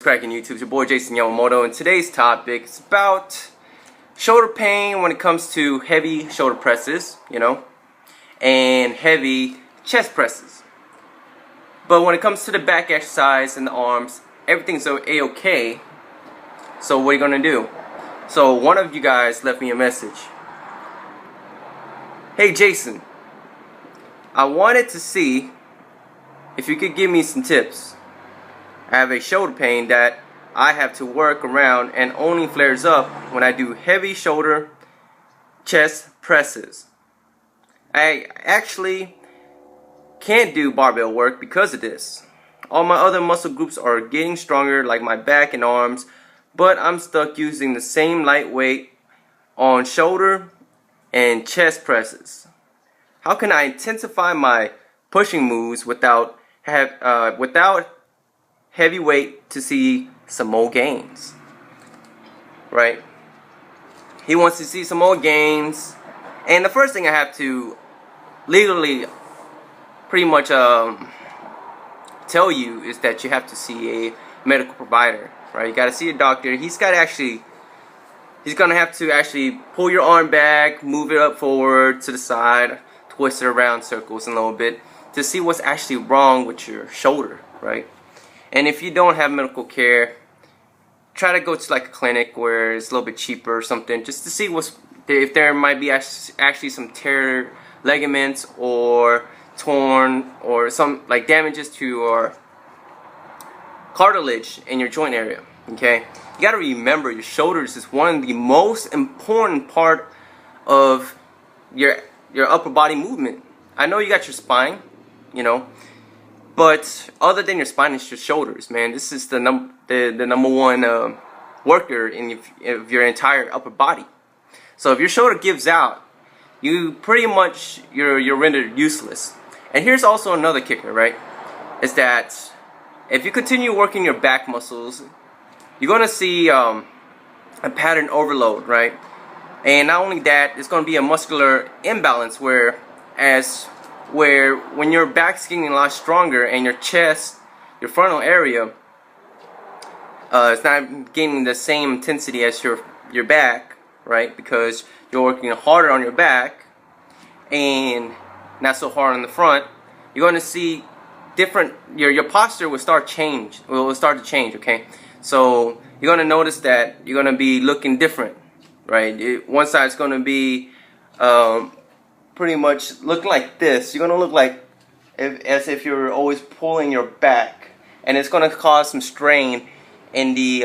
Cracking YouTube, it's your boy Jason Yamamoto, and today's topic is about shoulder pain when it comes to heavy shoulder presses, and heavy chest presses. But when it comes to the back exercise and the arms, everything's a-okay. So what are you gonna do? So one of you guys left me a message. Hey Jason, I wanted to see if you could give me some tips. I have a shoulder pain that I have to work around and only flares up when I do heavy shoulder chest presses. I actually can't do barbell work because of this. All my other muscle groups are getting stronger, like my back and arms, but I'm stuck using the same light weight on shoulder and chest presses. How can I intensify my pushing moves without heavy weight to see some more gains? Right? He wants to see some more gains, and the first thing I have to legally pretty much tell you is that you have to see a medical provider. Right? You got to see a doctor. He's gonna have to actually pull your arm back, move it up forward to the side, twist it around circles a little bit to see what's actually wrong with your shoulder, right? And if you don't have medical care, try to go to like a clinic where it's a little bit cheaper or something, just to see if there might be actually some tear ligaments or torn or some like damages to your cartilage in your joint area. Okay, you got to remember your shoulders is one of the most important part of your upper body movement. I know you got your spine, but other than your spine, it's your shoulders, man. This is the number one worker in your entire upper body. So if your shoulder gives out, you're rendered useless. And here's also another kicker, right? Is that if you continue working your back muscles, you're gonna see a pattern overload, right? And not only that, it's gonna be a muscular imbalance where when your back's getting a lot stronger and your chest, your frontal area, it's not getting the same intensity as your back, right? Because you're working harder on your back and not so hard on the front. You're going to see different. Your posture will start to change. Okay, so you're going to notice that you're going to be looking different, right? One side's going to be pretty much looking like this. You're going to look like as if you're always pulling your back, and it's going to cause some strain in the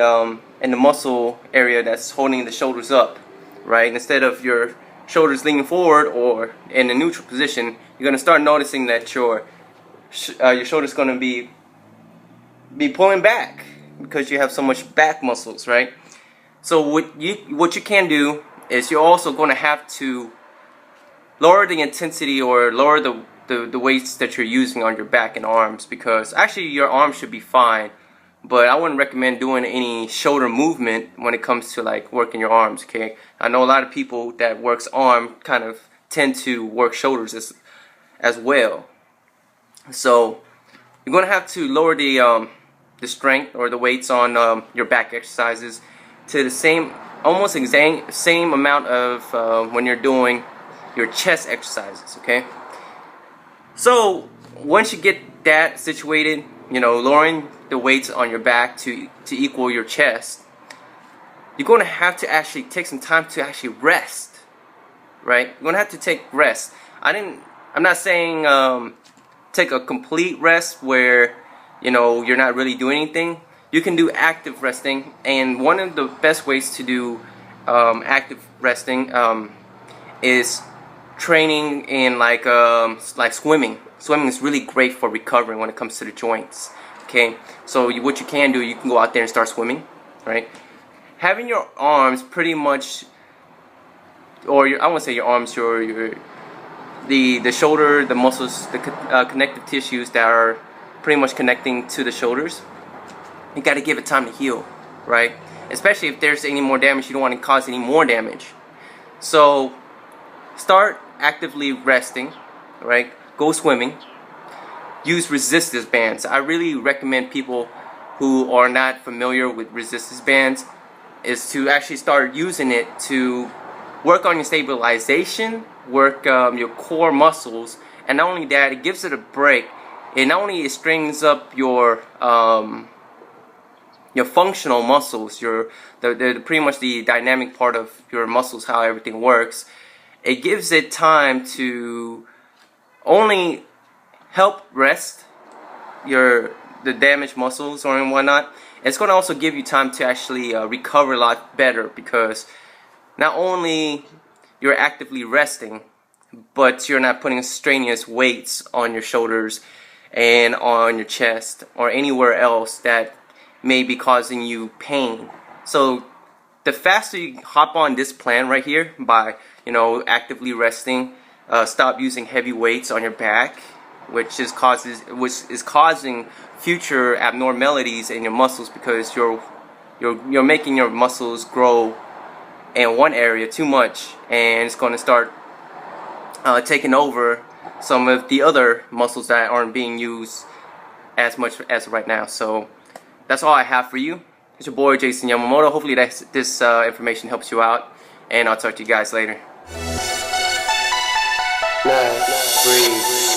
muscle area that's holding the shoulders up, right? Instead of your shoulders leaning forward or in a neutral position, you're going to start noticing that your shoulder's going to be pulling back because you have so much back muscles, right? So what you can do is you're also going to have to lower the intensity or lower the weights that you're using on your back and arms, because actually your arms should be fine, but I wouldn't recommend doing any shoulder movement when it comes to like working your arms. Okay, I know a lot of people that works arm kind of tend to work shoulders as well. So you're gonna have to lower the strength or the weights on your back exercises to the almost exact same amount of when you're doing your chest exercises. Okay, so once you get that situated, lowering the weights on your back to equal your chest, you're going to have to actually take some time to actually rest, right? You're going to have to take rest. I'm not saying take a complete rest where you're not really doing anything. You can do active resting, and one of the best ways to do active resting is training in like swimming. Swimming is really great for recovering when it comes to the joints. Okay, so what you can do, you can go out there and start swimming, right? Having your arms pretty much, or I won't say your arms, the shoulder, the muscles, the connective tissues that are pretty much connecting to the shoulders. You got to give it time to heal, right? Especially if there's any more damage, you don't want to cause any more damage. So start actively resting, right? Go swimming. Use resistance bands. I really recommend people who are not familiar with resistance bands is to actually start using it to work on your stabilization, work your core muscles, and not only that, it gives it a break. It not only strings up your functional muscles, the pretty much the dynamic part of your muscles, how everything works. It gives it time to only help rest the damaged muscles or whatnot. It's going to also give you time to actually recover a lot better, because not only you're actively resting, but you're not putting strenuous weights on your shoulders and on your chest or anywhere else that may be causing you pain. So the faster you hop on this plan right here by, actively resting, stop using heavy weights on your back, which is causing future abnormalities in your muscles, because you're making your muscles grow in one area too much, and it's going to start taking over some of the other muscles that aren't being used as much as right now. So that's all I have for you. It's your boy Jason Yamamoto. Hopefully this information helps you out, and I'll talk to you guys later. Breathe.